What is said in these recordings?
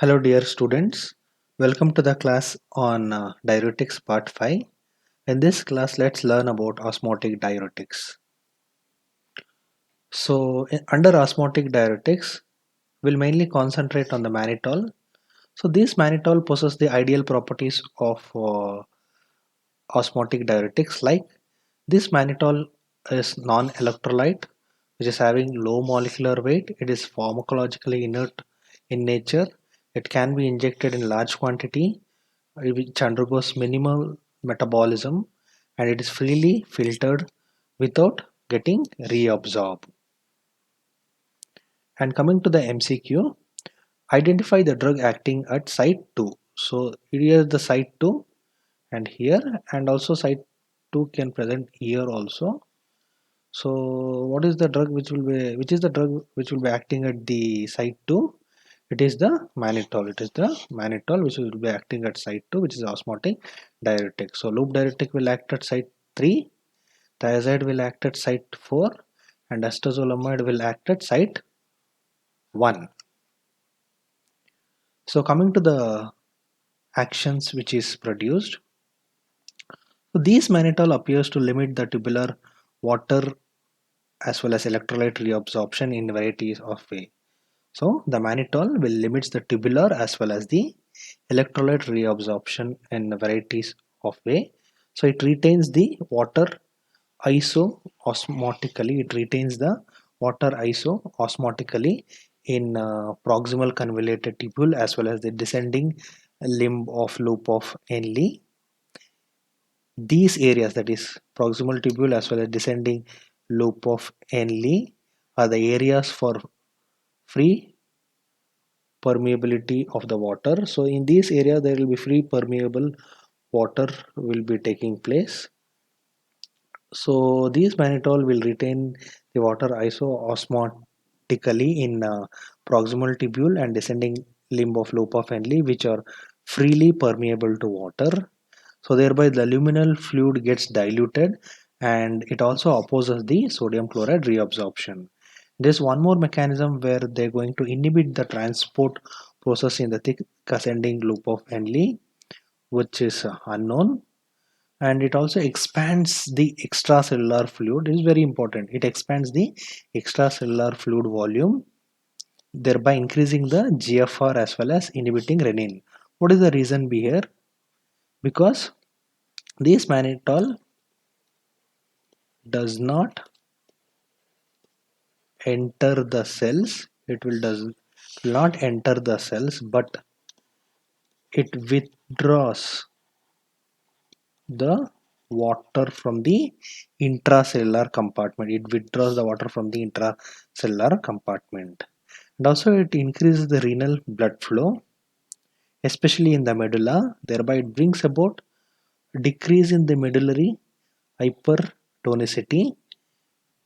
Hello dear students, welcome to the class on diuretics part 5. In this class let's learn about osmotic diuretics. Under osmotic diuretics we'll mainly concentrate on the mannitol. So this mannitol possesses the ideal properties of osmotic diuretics, like this mannitol is non-electrolyte, which is having low molecular weight. It is pharmacologically inert in nature. It can be injected in large quantity, which undergoes minimal metabolism, and it is freely filtered without getting reabsorbed. And coming to the MCQ, identify the drug acting at site 2. So here is the site 2 and here, and also site 2 can present here also. So what is the drug which is the drug which will be acting at the site 2? It is the mannitol. It is the mannitol which will be acting at site 2, which is osmotic diuretic. So loop diuretic will act at site 3, thiazide will act at site 4, and acetazolamide will act at site 1. So coming to the actions which is produced, so these mannitol appears to limit the tubular water as well as electrolyte reabsorption in varieties of ways. So the mannitol will limit the tubular as well as the electrolyte reabsorption in varieties of way. So it retains the water isoosmotically. It retains the water isoosmotically in proximal convoluted tubule as well as the descending limb of loop of Henle. These areas, that is proximal tubule as well as descending loop of Henle, are the areas for free permeability of the water. So in this area there will be free permeable water will be taking place. So these mannitol will retain the water isoosmotically in proximal tubule and descending limb of loop of Henle, which are freely permeable to water. So thereby the luminal fluid gets diluted, and it also opposes the sodium chloride reabsorption. There's one more mechanism where they're going to inhibit the transport process in the thick ascending loop of Henle, which is unknown. And it also expands the extracellular fluid. It is very important. It expands the extracellular fluid volume, thereby increasing the GFR as well as inhibiting renin. What is the reason be here? Because this mannitol does not enter the cells. It does not enter the cells, but it withdraws the water from the intracellular compartment. It withdraws the water from the intracellular compartment. And also it increases the renal blood flow, especially in the medulla. Thereby it brings about decrease in the medullary hypertonicity.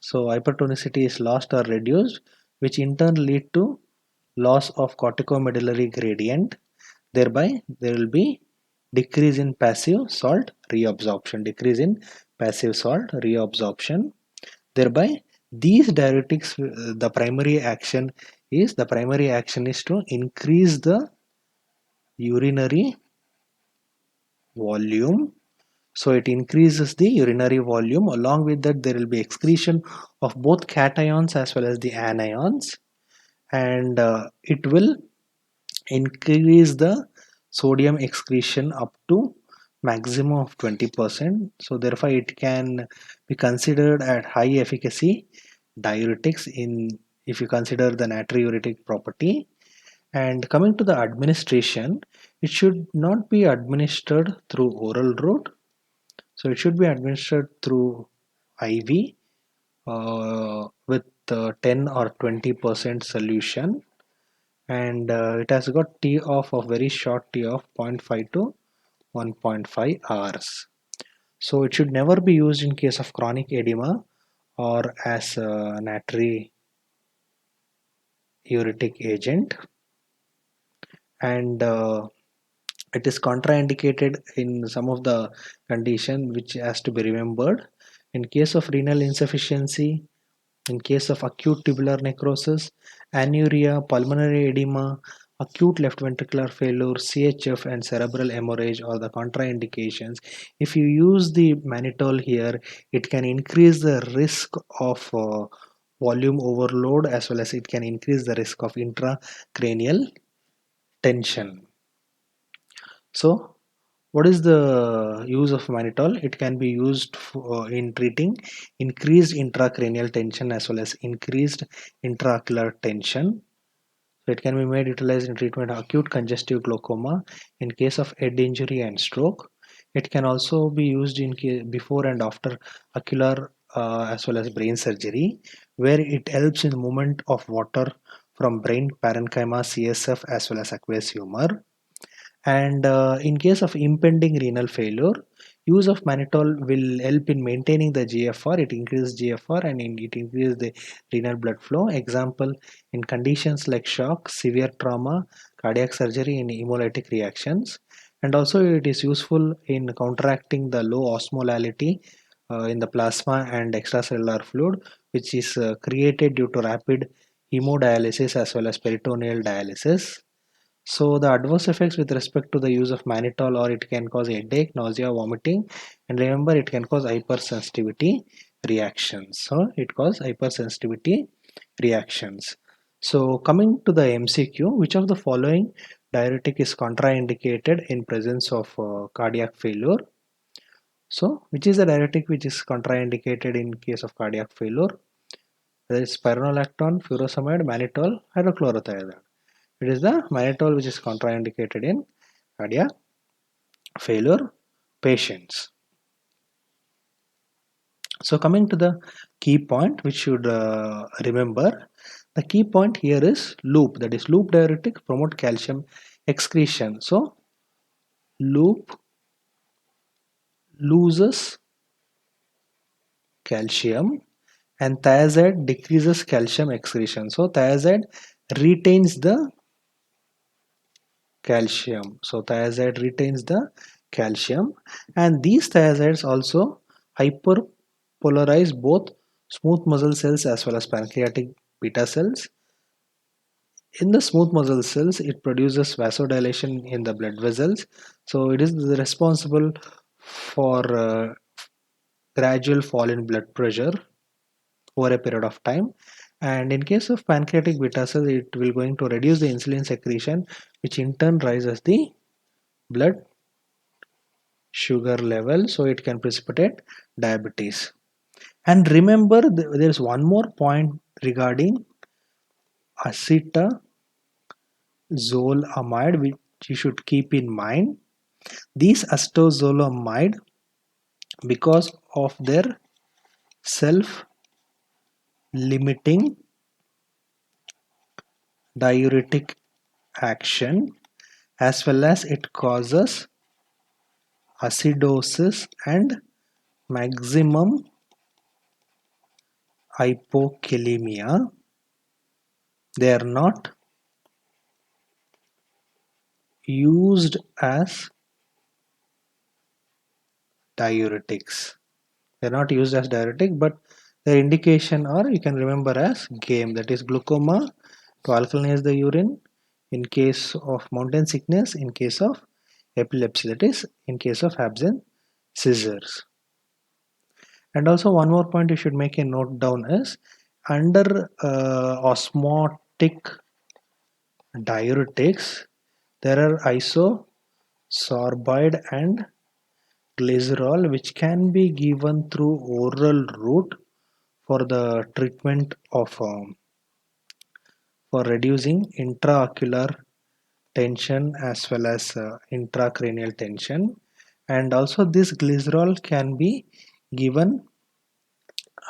So hypertonicity is lost or reduced, which in turn lead to loss of corticomedullary gradient. Thereby there will be decrease in passive salt reabsorption. Decrease in passive salt reabsorption. Thereby these diuretics, the primary action is to increase the urinary volume. So it increases the urinary volume. Along with that there will be excretion of both cations as well as the anions, and it will increase the sodium excretion up to maximum of 20%. So therefore it can be considered at high efficacy diuretics in, if you consider the natriuretic property. And coming to the administration, it should not be administered through oral route. So it should be administered through IV with 10 or 20% solution, and it has got T off of very short T of 0.5 to 1.5 hours. So it should never be used in case of chronic edema or as a natriuretic agent, and it is contraindicated in some of the condition which has to be remembered. In case of renal insufficiency, in case of acute tubular necrosis, anuria, pulmonary edema, acute left ventricular failure, CHF, and cerebral hemorrhage are the contraindications. If you use the mannitol here, it can increase the risk of volume overload, as well as it can increase the risk of intracranial tension. So, what is the use of mannitol? It can be used in treating increased intracranial tension as well as increased intraocular tension. So it can be made utilized in treatment of acute congestive glaucoma in case of head injury and stroke. It can also be used in before and after ocular as well as brain surgery, where it helps in the movement of water from brain parenchyma, CSF, as well as aqueous humor. And in case of impending renal failure, use of mannitol will help in maintaining the GFR. It increases GFR and it increases the renal blood flow. Example, in conditions like shock, severe trauma, cardiac surgery, and hemolytic reactions. And also it is useful in counteracting the low osmolality in the plasma and extracellular fluid, which is created due to rapid hemodialysis as well as peritoneal dialysis. So the adverse effects with respect to the use of mannitol, or it can cause headache, nausea, vomiting, and remember it can cause hypersensitivity reactions. So it causes hypersensitivity reactions. So coming to the MCQ, which of the following diuretic is contraindicated in presence of cardiac failure? So which is the diuretic which is contraindicated in case of cardiac failure? There is spironolactone, furosemide, mannitol, hydrochlorothiazide. It is the mannitol which is contraindicated in cardiac failure patients. So coming to the key point which should remember, the key point here is loop, that is loop diuretic promote calcium excretion. So loop loses calcium and thiazide decreases calcium excretion. So thiazide retains the calcium. So thiazide retains the calcium, and these thiazides also hyperpolarize both smooth muscle cells as well as pancreatic beta cells. In the smooth muscle cells, it produces vasodilation in the blood vessels. So it is responsible for gradual fall in blood pressure over a period of time. And in case of pancreatic beta cells, it will going to reduce the insulin secretion, which in turn raises the blood sugar level, so it can precipitate diabetes. And remember, there is one more point regarding acetazolamide which you should keep in mind. These acetazolamide, because of their self limiting diuretic action, as well as it causes acidosis and maximum hypokalemia, they are not used as diuretics. They're not used as diuretic, but their indication, or you can remember as GAME, that is glaucoma to alkalinize the urine in case of mountain sickness, in case of epilepsy, that is in case of absent seizures. And also one more point you should make a note down is under osmotic diuretics, there are isosorbide and glycerol which can be given through oral route for the treatment of for reducing intraocular tension as well as intracranial tension, and also this glycerol can be given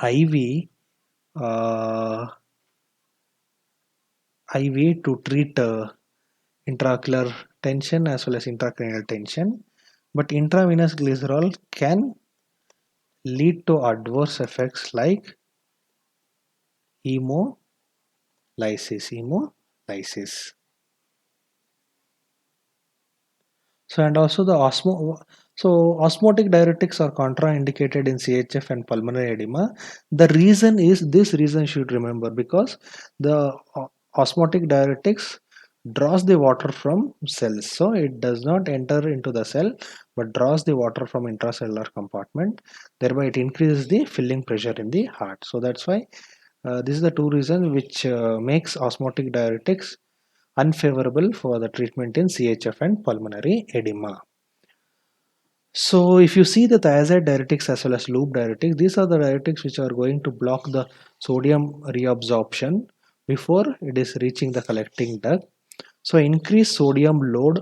IV uh, IV to treat intraocular tension as well as intracranial tension, but intravenous glycerol can lead to adverse effects like hemolysis. So and also the osmotic diuretics are contraindicated in CHF and pulmonary edema. The reason is, this reason should remember, because the osmotic diuretics draws the water from cells. So it does not enter into the cell but draws the water from intracellular compartment. Thereby it increases the filling pressure in the heart. So that's why this is the two reasons which makes osmotic diuretics unfavorable for the treatment in CHF and pulmonary edema. So if you see the thiazide diuretics as well as loop diuretics, these are the diuretics which are going to block the sodium reabsorption before it is reaching the collecting duct. So increased sodium load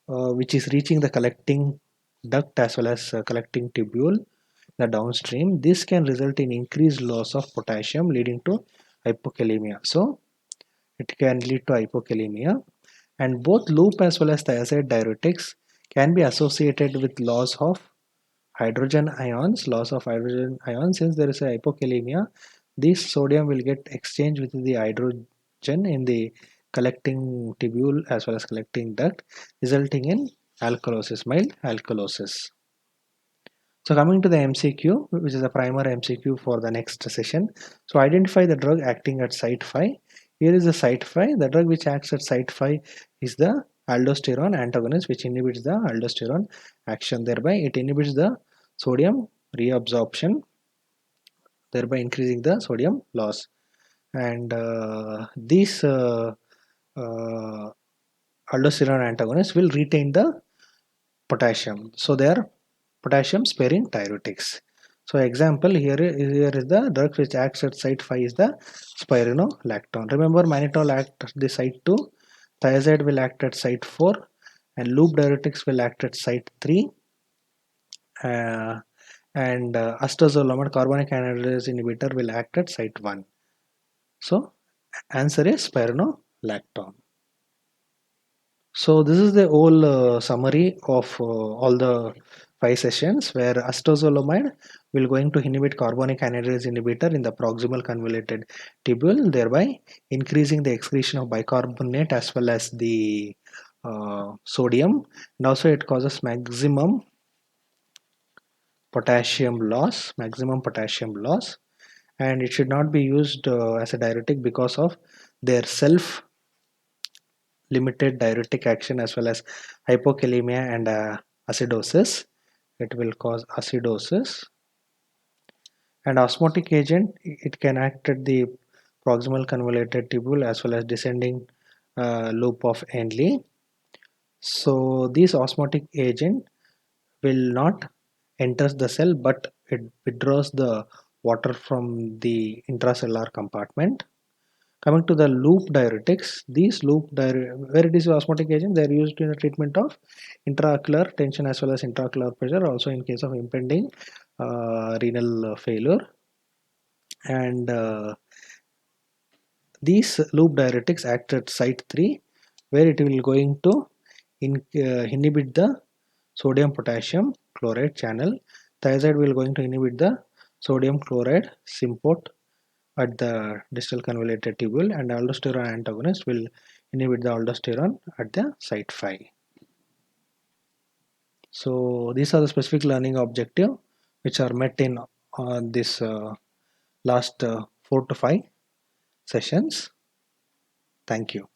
which is reaching the collecting duct as well as collecting tubule, the downstream, this can result in increased loss of potassium leading to hypokalemia. So it can lead to hypokalemia, and both loop as well as thiazide diuretics can be associated with loss of hydrogen ions. Since there is a hypokalemia, this sodium will get exchanged with the hydrogen in the collecting tubule as well as collecting duct, resulting in alkalosis, mild alkalosis. So coming to the MCQ, which is a primer MCQ for the next session. So identify the drug acting at site 5. Here is the site 5. The drug which acts at site 5 is the aldosterone antagonist, which inhibits the aldosterone action. Thereby it inhibits the sodium reabsorption, thereby increasing the sodium loss. And these aldosterone antagonists will retain the potassium. So they are potassium sparing diuretics. So example here is the drug which acts at site 5 is the spironolactone. Remember mannitol act at the site 2, thiazide will act at site 4, and loop diuretics will act at site 3, and astazolamide carbonic anhydrase inhibitor will act at site 1. So answer is spironolactone. So this is the whole summary of all the 5 sessions, where astazolamide will going to inhibit carbonic anhydrase inhibitor in the proximal convoluted tubule, thereby increasing the excretion of bicarbonate as well as the sodium, and also it causes maximum potassium loss, and it should not be used as a diuretic because of their self limited diuretic action as well as hypokalemia and acidosis. It will cause acidosis. And osmotic agent, it can act at the proximal convoluted tubule as well as descending loop of Henle. So this osmotic agent will not enter the cell but it withdraws the water from the intracellular compartment. Coming to the loop diuretics, where it is osmotic agent, they are used in the treatment of intraocular tension as well as intraocular pressure, also in case of impending renal failure. And these loop diuretics act at site 3, where it will going to inhibit the sodium potassium chloride channel. Thiazide will going to inhibit the sodium chloride symport at the distal convoluted tubule, and aldosterone antagonist will inhibit the aldosterone at the site 5. So these are the specific learning objective which are met in this last 4 to 5 sessions. Thank you.